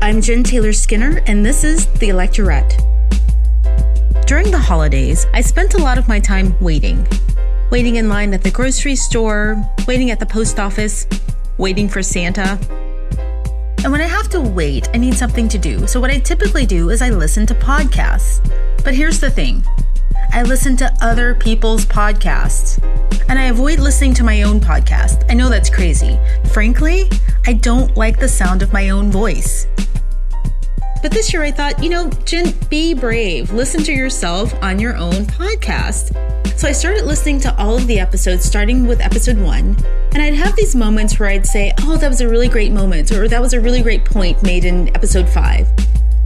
I'm Jen Taylor Skinner, and this is the Electorette. During the holidays, I spent a lot of my time waiting. Waiting in line at the grocery store, waiting at the post office, waiting for Santa. And when I have to wait, I need something to do. So what I typically do is I listen to podcasts. But here's the thing. I listen to other people's podcasts. And I avoid listening to my own podcast. I know that's crazy. Frankly, I don't like the sound of my own voice. But this year I thought, Jen, be brave. Listen to yourself on your own podcast. So I started listening to all of the episodes, starting with episode 1. And I'd have these moments where I'd say, oh, that was a really great moment, or that was a really great point made in episode 5.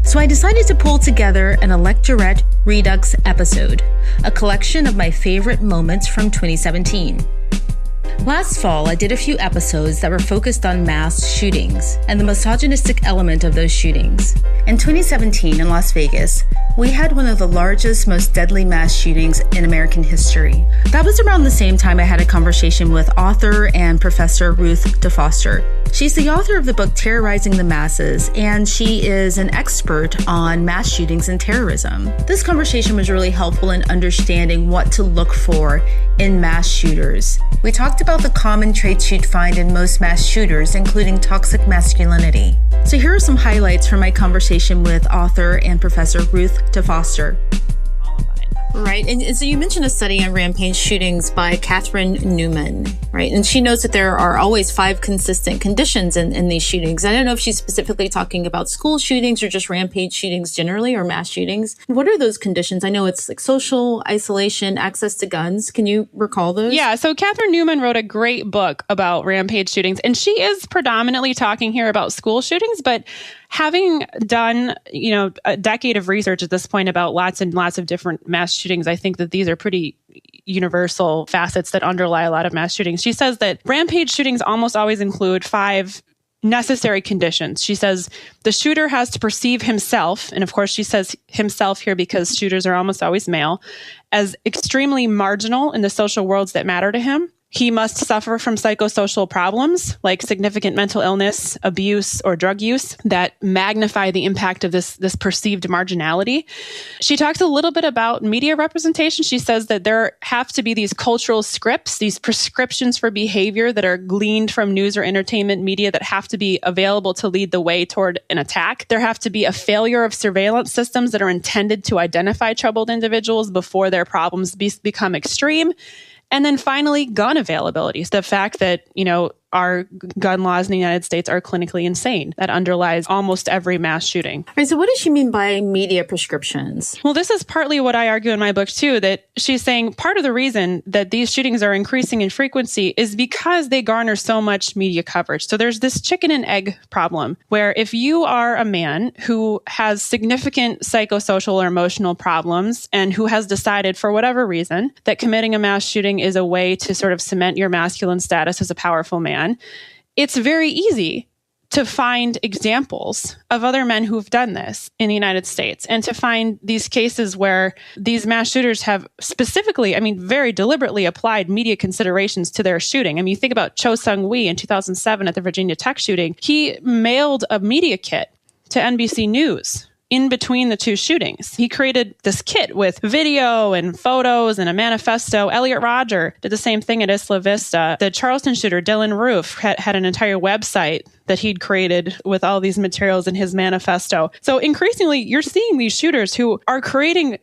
So I decided to pull together an Electorette Redux episode, a collection of my favorite moments from 2017. Last fall, I did a few episodes that were focused on mass shootings and the misogynistic element of those shootings. In 2017 in Las Vegas, we had one of the largest, most deadly mass shootings in American history. That was around the same time I had a conversation with author and professor Ruth Defoster. She's the author of the book Terrorizing the Masses, and she is an expert on mass shootings and terrorism. This conversation was really helpful in understanding what to look for in mass shooters. We talked about the common traits you'd find in most mass shooters, including toxic masculinity. So here are some highlights from my conversation with author and professor Ruth Defoster. Right. And so you mentioned a study on rampage shootings by Catherine Newman, right? And she notes that there are always 5 consistent conditions in these shootings. I don't know if she's specifically talking about school shootings or just rampage shootings generally, or mass shootings. What are those conditions? I know it's like social isolation, access to guns. Can you recall those? Yeah. So Catherine Newman wrote a great book about rampage shootings, and she is predominantly talking here about school shootings, but having done, a decade of research at this point about lots and lots of different mass shootings, I think that these are pretty universal facets that underlie a lot of mass shootings. She says that rampage shootings almost always include 5 necessary conditions. She says the shooter has to perceive himself, and of course she says himself here because shooters are almost always male, as extremely marginal in the social worlds that matter to him. He must suffer from psychosocial problems like significant mental illness, abuse, or drug use that magnify the impact of this perceived marginality. She talks a little bit about media representation. She says that there have to be these cultural scripts, these prescriptions for behavior that are gleaned from news or entertainment media that have to be available to lead the way toward an attack. There have to be a failure of surveillance systems that are intended to identify troubled individuals before their problems become extreme. And then finally, gun availability. The fact that, our gun laws in the United States are clinically insane. That underlies almost every mass shooting. All right, so what does she mean by media prescriptions? Well, this is partly what I argue in my book, too, that she's saying part of the reason that these shootings are increasing in frequency is because they garner so much media coverage. So there's this chicken and egg problem where if you are a man who has significant psychosocial or emotional problems and who has decided for whatever reason that committing a mass shooting is a way to sort of cement your masculine status as a powerful man, it's very easy to find examples of other men who've done this in the United States and to find these cases where these mass shooters have specifically, very deliberately applied media considerations to their shooting. You think about Cho Seung-hui in 2007 at the Virginia Tech shooting. He mailed a media kit to NBC News in between the 2 shootings. He created this kit with video and photos and a manifesto. Elliot Rodger did the same thing at Isla Vista. The Charleston shooter, Dylan Roof, had an entire website that he'd created with all these materials in his manifesto. So increasingly, you're seeing these shooters who are creating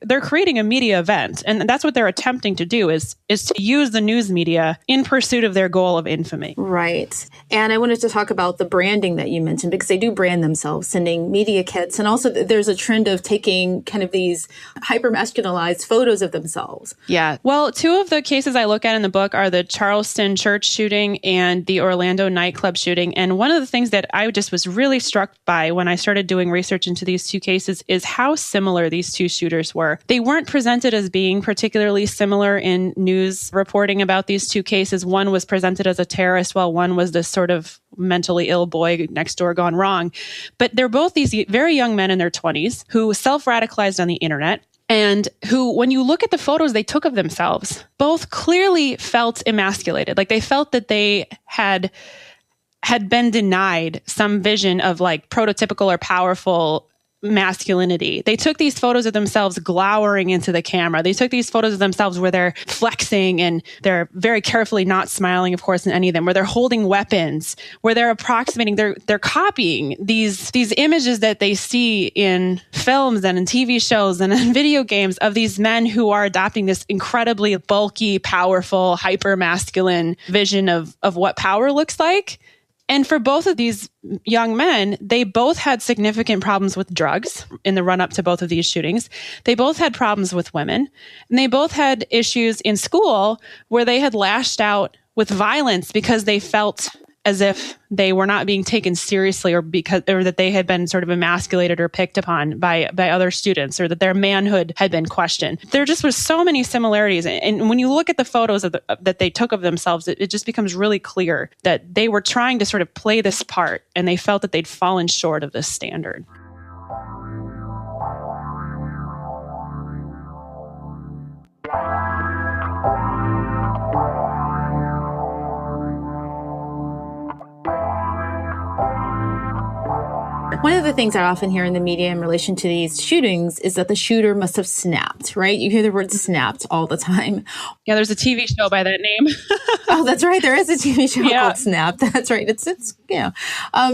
a media event. And that's what they're attempting to do is to use the news media in pursuit of their goal of infamy. Right. And I wanted to talk about the branding that you mentioned, because they do brand themselves, sending media kits. And also there's a trend of taking kind of these hyper-masculinized photos of themselves. Yeah. Well, 2 of the cases I look at in the book are the Charleston church shooting and the Orlando nightclub shooting. And one of the things that I just was really struck by when I started doing research into these 2 cases is how similar these 2 shooters were. They weren't presented as being particularly similar in news reporting about these 2 cases. One was presented as a terrorist, while one was this sort of mentally ill boy next door gone wrong. But they're both these very young men in their 20s who self-radicalized on the internet. And who, when you look at the photos they took of themselves, both clearly felt emasculated. Like they felt that they had had been denied some vision of like prototypical or powerful masculinity. They took these photos of themselves glowering into the camera. They took these photos of themselves where they're flexing and they're very carefully not smiling, of course, in any of them, where they're holding weapons, where they're approximating, they're copying these images that they see in films and in TV shows and in video games of these men who are adopting this incredibly bulky, powerful, hyper-masculine vision of what power looks like. And for both of these young men, they both had significant problems with drugs in the run-up to both of these shootings. They both had problems with women. And they both had issues in school where they had lashed out with violence because they felt as if they were not being taken seriously or that they had been sort of emasculated or picked upon by other students, or that their manhood had been questioned. There just was so many similarities. And when you look at the photos that they took of themselves, it just becomes really clear that they were trying to sort of play this part, and they felt that they'd fallen short of this standard. One of the things I often hear in the media in relation to these shootings is that the shooter must have snapped, right? You hear the word snapped all the time. Yeah, there's a TV show by that name. Oh, that's right. There is a TV show called Snapped. That's right. It's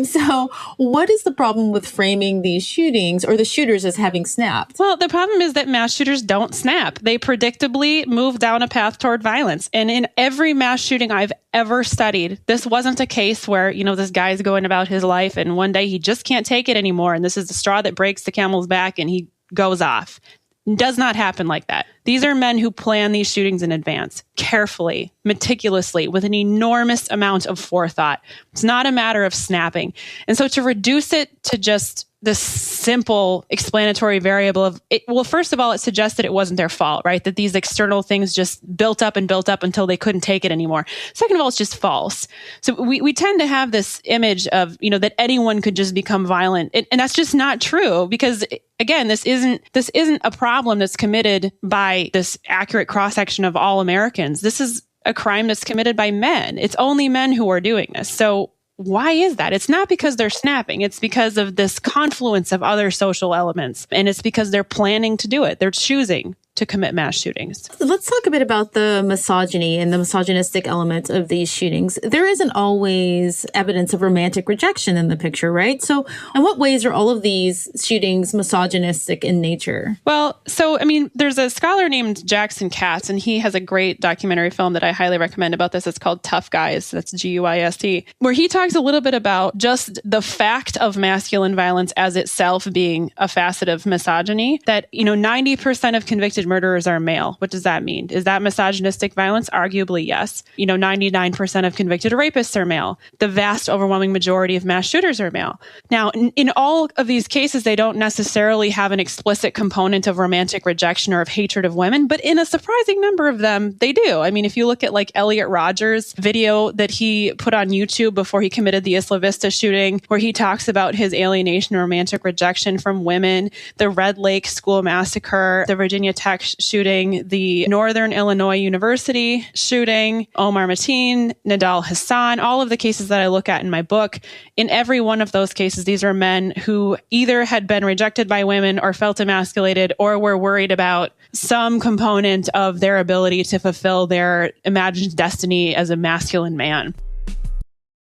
So what is the problem with framing these shootings or the shooters as having snapped? Well, the problem is that mass shooters don't snap. They predictably move down a path toward violence. And in every mass shooting I've ever studied, this wasn't a case where, this guy's going about his life and one day he just can't take it anymore. And this is the straw that breaks the camel's back and he goes off. It does not happen like that. These are men who plan these shootings in advance, carefully, meticulously, with an enormous amount of forethought. It's not a matter of snapping. And so to reduce it to just this simple explanatory variable of it, well, first of all, it suggests that it wasn't their fault, right? That these external things just built up until they couldn't take it anymore. Second of all, it's just false. So we tend to have this image of, that anyone could just become violent. And that's just not true, because again, this isn't a problem that's committed by this accurate cross-section of all Americans. This is a crime that's committed by men. It's only men who are doing this. So why is that? It's not because they're snapping. It's because of this confluence of other social elements. And it's because they're planning to do it. They're choosing to commit mass shootings. Let's talk a bit about the misogyny and the misogynistic element of these shootings. There isn't always evidence of romantic rejection in the picture, right? So in what ways are all of these shootings misogynistic in nature? Well, there's a scholar named Jackson Katz, and he has a great documentary film that I highly recommend about this. It's called Tough Guys. That's GUIST, where he talks a little bit about just the fact of masculine violence as itself being a facet of misogyny, that, 90% of convicted murderers are male. What does that mean? Is that misogynistic violence? Arguably, yes. 99% of convicted rapists are male. The vast overwhelming majority of mass shooters are male. Now, in all of these cases, they don't necessarily have an explicit component of romantic rejection or of hatred of women, but in a surprising number of them, they do. If you look at like Elliot Rodger's video that he put on YouTube before he committed the Isla Vista shooting, where he talks about his alienation and romantic rejection from women, the Red Lake school massacre, the Virginia Tech shooting, the Northern Illinois University shooting, Omar Mateen, Nidal Hassan, all of the cases that I look at in my book. In every one of those cases, these are men who either had been rejected by women or felt emasculated or were worried about some component of their ability to fulfill their imagined destiny as a masculine man.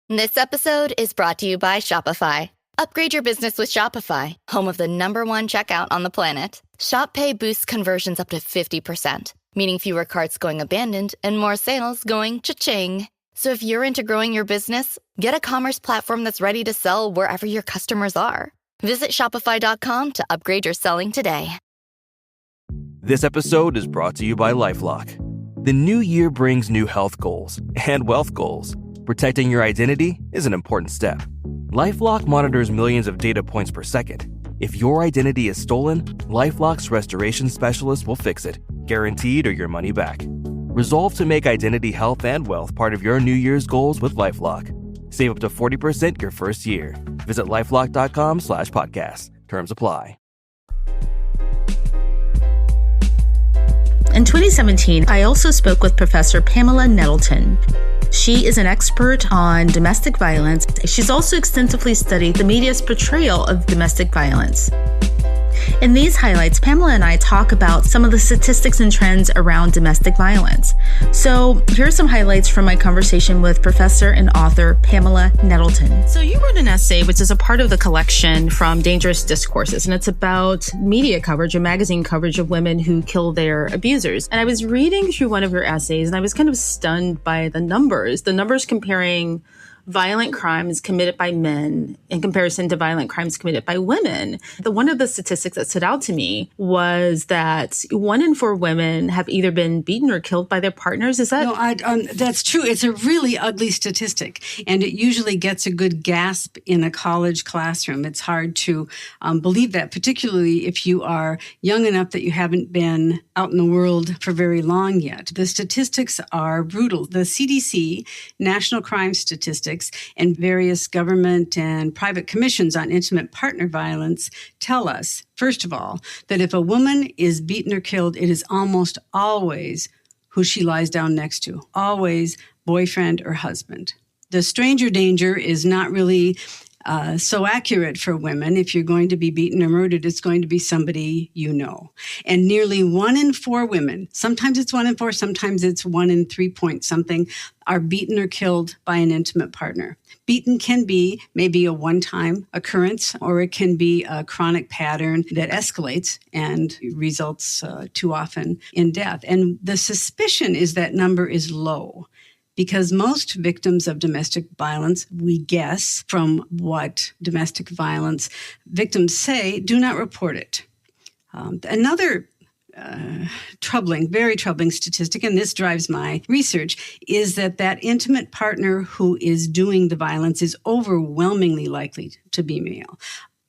This episode is brought to you by Shopify. Upgrade your business with Shopify, home of the #1 checkout on the planet. Shop Pay boosts conversions up to 50%, meaning fewer carts going abandoned and more sales going cha-ching. So if you're into growing your business, get a commerce platform that's ready to sell wherever your customers are. Visit Shopify.com to upgrade your selling today. This episode is brought to you by LifeLock. The new year brings new health goals and wealth goals. Protecting your identity is an important step. LifeLock monitors millions of data points per second. If your identity is stolen, LifeLock's restoration specialist will fix it, guaranteed or your money back. Resolve to make identity health and wealth part of your New Year's goals with LifeLock. Save up to 40% your first year. Visit LifeLock.com/podcast. Terms apply. In 2017, I also spoke with Professor Pamela Nettleton. She is an expert on domestic violence. She's also extensively studied the media's portrayal of domestic violence. In these highlights, Pamela and I talk about some of the statistics and trends around domestic violence. So here are some highlights from my conversation with professor and author Pamela Nettleton. So you wrote an essay, which is a part of the collection from Dangerous Discourses, and it's about media coverage or magazine coverage of women who kill their abusers. And I was reading through one of your essays, and I was kind of stunned by the numbers comparing violent crimes committed by men in comparison to violent crimes committed by women. One of the statistics that stood out to me was that 1 in 4 women have either been beaten or killed by their partners. Is that? No, that's true. It's a really ugly statistic, and it usually gets a good gasp in a college classroom. It's hard to believe that, particularly if you are young enough that you haven't been out in the world for very long yet. The statistics are brutal. The CDC, National Crime Statistics, and various government and private commissions on intimate partner violence tell us, first of all, that if a woman is beaten or killed, it is almost always who she lies down next to, always boyfriend or husband. The stranger danger is not really so accurate for women. If you're going to be beaten or murdered, it's going to be somebody you know. And nearly 1 in 4 women, sometimes it's 1 in 4, sometimes it's 1 in 3 point something, are beaten or killed by an intimate partner. Beaten can be maybe a one-time occurrence, or it can be a chronic pattern that escalates and results too often in death. And the suspicion is that number is low, because most victims of domestic violence, we guess from what domestic violence victims say, do not report it. Another very troubling statistic, and this drives my research, is that intimate partner who is doing the violence is overwhelmingly likely to be male.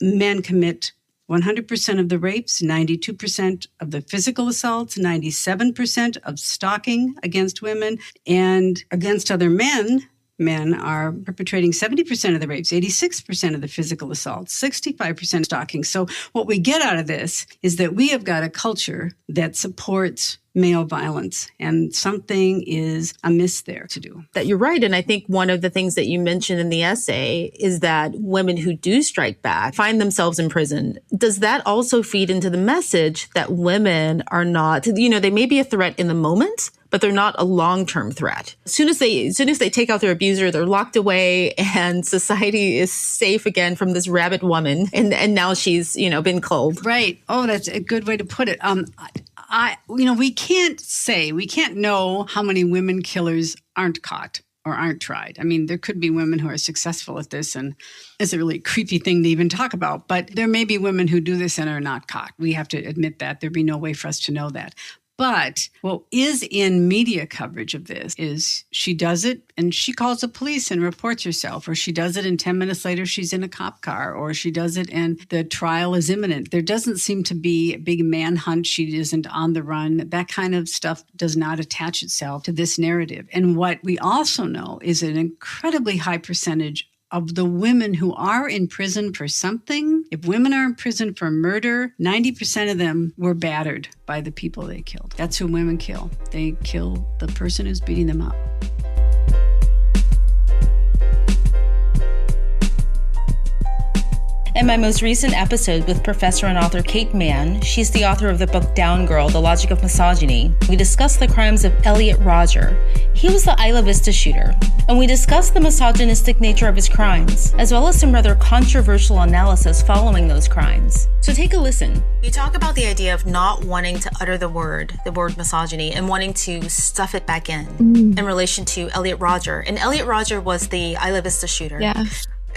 Men commit 100% of the rapes, 92% of the physical assaults, 97% of stalking against women, and against other men. Men are perpetrating 70% of the rapes, 86% of the physical assaults, 65% stalking. So what we get out of this is that we have got a culture that supports male violence, and something is amiss there to do. That you're right. And I think one of the things that you mentioned in the essay is that women who do strike back find themselves imprisoned. Does that also feed into the message that women are not, they may be a threat in the moment, but they're not a long-term threat? As soon as they take out their abuser, they're locked away, and society is safe again from this rabid woman. And now she's, been culled. Right. Oh, that's a good way to put it. We can't know how many women killers aren't caught or aren't tried. I mean, there could be women who are successful at this, and it's a really creepy thing to even talk about. But there may be women who do this and are not caught. We have to admit that. There'd be no way for us to know that. But what is in media coverage of this is she does it and she calls the police and reports herself, or she does it and 10 minutes later she's in a cop car, or she does it and the trial is imminent. There doesn't seem to be a big manhunt. She isn't on the run. That kind of stuff does not attach itself to this narrative. And what we also know is an incredibly high percentage of the women who are in prison for something. If women are in prison for murder, 90% of them were battered by the people they killed. That's who women kill. They kill the person who's beating them up. In my most recent episode with professor and author Kate Manne, she's the author of the book Down Girl, The Logic of Misogyny, we discussed the crimes of Elliot Rodger. He was the Isla Vista shooter, and we discussed the misogynistic nature of his crimes, as well as some rather controversial analysis following those crimes. So take a listen. You talk about the idea of not wanting to utter the word misogyny, and wanting to stuff it back in relation to Elliot Rodger. And Elliot Rodger was the Isla Vista shooter. Yeah.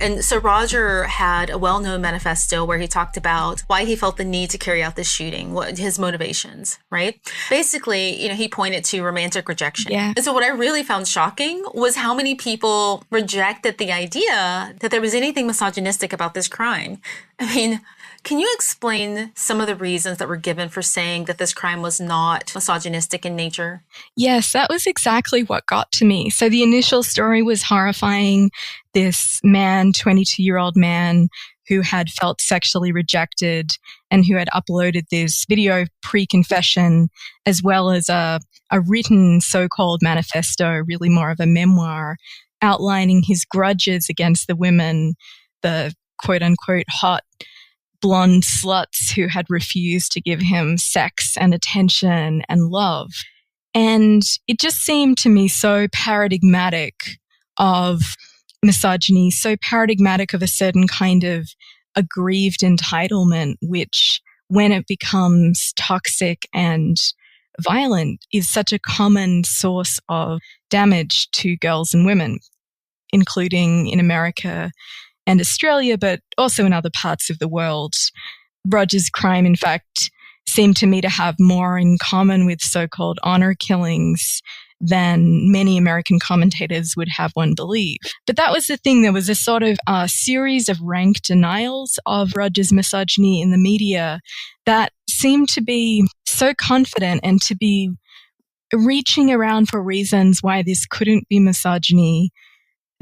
And so Rodger had a well-known manifesto where he talked about why he felt the need to carry out this shooting, what his motivations, right? Basically, he pointed to romantic rejection. Yeah. And so what I really found shocking was how many people rejected the idea that there was anything misogynistic about this crime. I mean, can you explain some of the reasons that were given for saying that this crime was not misogynistic in nature? Yes, that was exactly what got to me. So the initial story was horrifying. This man, 22-year-old man, who had felt sexually rejected and who had uploaded this video pre-confession as well as a written so-called manifesto, really more of a memoir, outlining his grudges against the women, the quote-unquote hot blonde sluts who had refused to give him sex and attention and love. And it just seemed to me so paradigmatic of misogyny, so paradigmatic of a certain kind of aggrieved entitlement, which when it becomes toxic and violent is such a common source of damage to girls and women, including in America and Australia, but also in other parts of the world. Rogers' crime, in fact, seemed to me to have more in common with so-called honor killings than many American commentators would have one believe. But that was the thing. There was a sort of series of rank denials of Rogers' misogyny in the media that seemed to be so confident and to be reaching around for reasons why this couldn't be misogyny,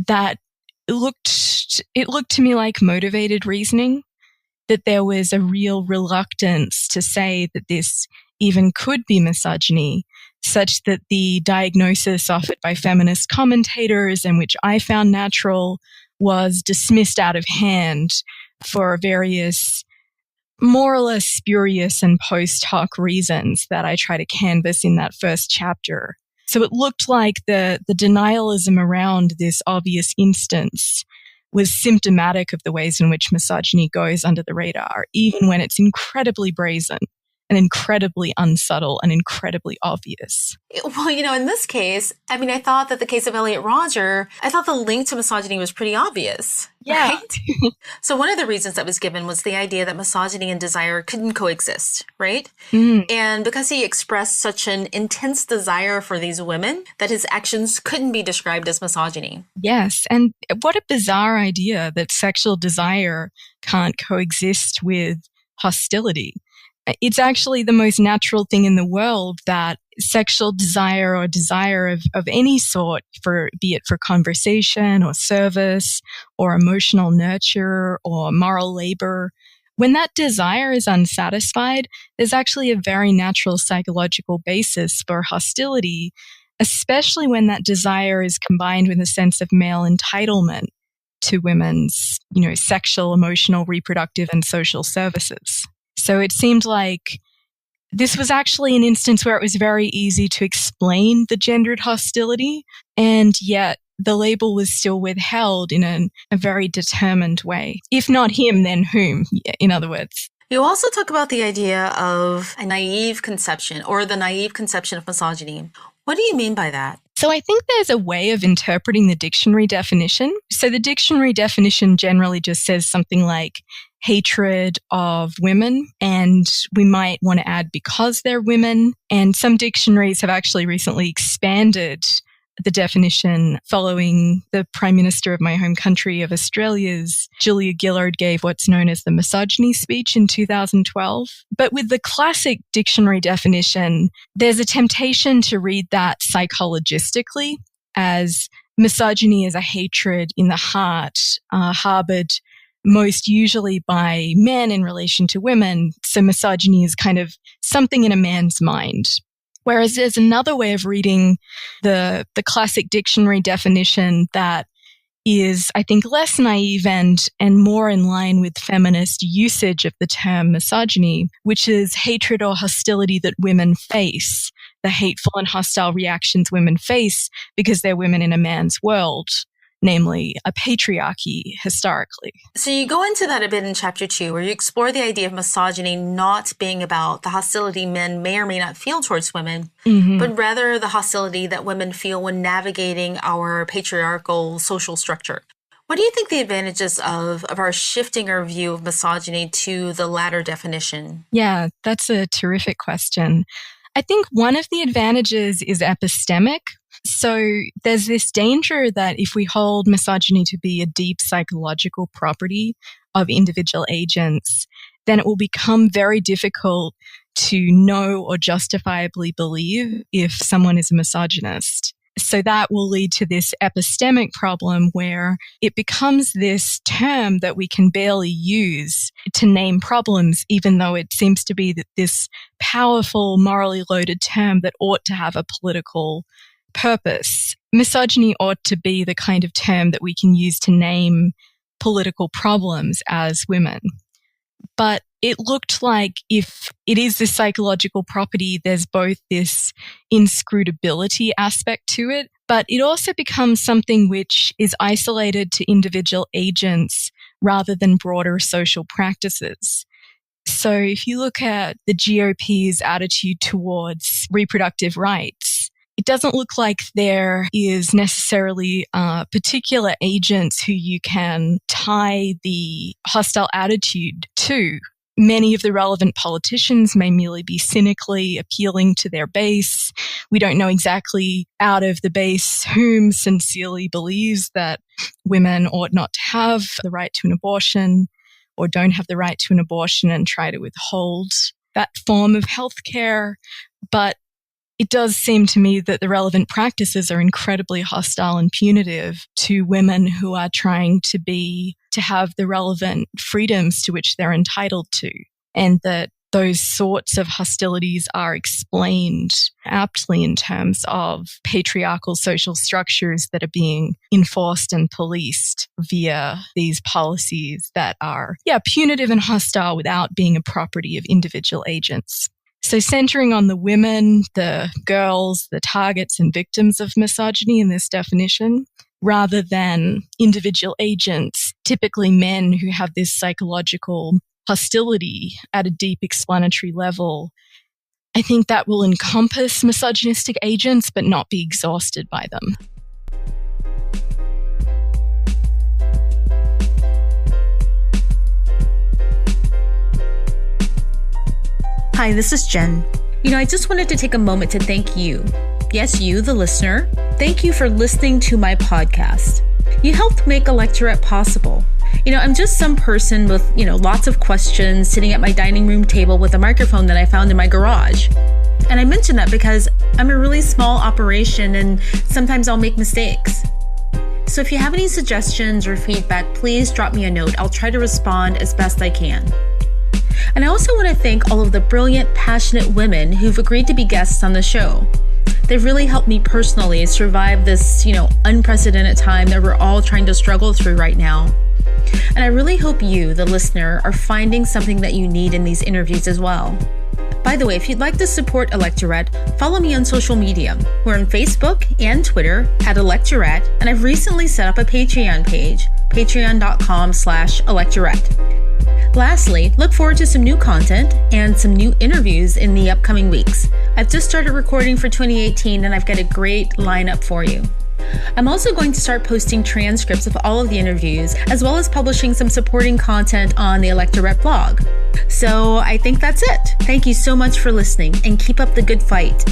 that it looked to me like motivated reasoning, that there was a real reluctance to say that this even could be misogyny, such that the diagnosis offered by feminist commentators, and which I found natural, was dismissed out of hand for various more or less spurious and post hoc reasons that I try to canvass in that first chapter. So it looked like the denialism around this obvious instance was symptomatic of the ways in which misogyny goes under the radar, even when it's incredibly brazen and incredibly unsubtle and incredibly obvious. Well, in this case, I thought that the case of Elliot Rodger, I thought the link to misogyny was pretty obvious. Yeah. Right? So one of the reasons that was given was the idea that misogyny and desire couldn't coexist, right? Mm. And because he expressed such an intense desire for these women, that his actions couldn't be described as misogyny. Yes. And what a bizarre idea that sexual desire can't coexist with hostility. It's actually the most natural thing in the world that sexual desire or desire of any sort, be it for conversation or service or emotional nurture or moral labor, when that desire is unsatisfied, there's actually a very natural psychological basis for hostility, especially when that desire is combined with a sense of male entitlement to women's, sexual, emotional, reproductive, and social services. So it seemed like this was actually an instance where it was very easy to explain the gendered hostility, and yet the label was still withheld in a very determined way. If not him, then whom, in other words. You also talk about the idea of a naive conception or the naive conception of misogyny. What do you mean by that? So I think there's a way of interpreting the dictionary definition. So the dictionary definition generally just says something like hatred of women, and we might want to add because they're women. And some dictionaries have actually recently expanded the definition following the Prime Minister of my home country of Australia's, Julia Gillard, gave what's known as the misogyny speech in 2012. But with the classic dictionary definition, there's a temptation to read that psychologistically as misogyny is a hatred in the heart, harbored most usually by men in relation to women. So misogyny is kind of something in a man's mind. Whereas there's another way of reading the classic dictionary definition that is, I think, less naive and more in line with feminist usage of the term misogyny, which is hatred or hostility that women face, the hateful and hostile reactions women face because they're women in a man's world, namely a patriarchy historically. So you go into that a bit in chapter 2, where you explore the idea of misogyny not being about the hostility men may or may not feel towards women, but rather the hostility that women feel when navigating our patriarchal social structure. What do you think the advantages of our shifting our view of misogyny to the latter definition? Yeah, that's a terrific question. I think one of the advantages is epistemic. So there's this danger that if we hold misogyny to be a deep psychological property of individual agents, then it will become very difficult to know or justifiably believe if someone is a misogynist. So that will lead to this epistemic problem where it becomes this term that we can barely use to name problems, even though it seems to be that this powerful, morally loaded term that ought to have a political purpose. Misogyny ought to be the kind of term that we can use to name political problems as women. But it looked like if it is this psychological property, there's both this inscrutability aspect to it, but it also becomes something which is isolated to individual agents rather than broader social practices. So if you look at the GOP's attitude towards reproductive rights, it doesn't look like there is necessarily particular agents who you can tie the hostile attitude to. Many of the relevant politicians may merely be cynically appealing to their base. We don't know exactly out of the base whom sincerely believes that women ought not to have the right to an abortion or don't have the right to an abortion and try to withhold that form of healthcare. But it does seem to me that the relevant practices are incredibly hostile and punitive to women who are trying to have the relevant freedoms to which they're entitled to, and that those sorts of hostilities are explained aptly in terms of patriarchal social structures that are being enforced and policed via these policies that are, punitive and hostile without being a property of individual agents. So centering on the women, the girls, the targets and victims of misogyny in this definition, rather than individual agents, typically men who have this psychological hostility at a deep explanatory level, I think that will encompass misogynistic agents but not be exhausted by them. Hi, this is Jen. I just wanted to take a moment to thank you. Yes, you, the listener. Thank you for listening to my podcast. You helped make Electorette possible. I'm just some person with, lots of questions sitting at my dining room table with a microphone that I found in my garage. And I mention that because I'm a really small operation and sometimes I'll make mistakes. So if you have any suggestions or feedback, please drop me a note. I'll try to respond as best I can. And I also want to thank all of the brilliant, passionate women who've agreed to be guests on the show. They've really helped me personally survive this, unprecedented time that we're all trying to struggle through right now. And I really hope you, the listener, are finding something that you need in these interviews as well. By the way, if you'd like to support Electorette, follow me on social media. We're on Facebook and Twitter at Electorette, and I've recently set up a Patreon page, patreon.com/Electorette. Lastly, look forward to some new content and some new interviews in the upcoming weeks. I've just started recording for 2018 and I've got a great lineup for you. I'm also going to start posting transcripts of all of the interviews, as well as publishing some supporting content on the Electorette blog. So I think that's it. Thank you so much for listening and keep up the good fight.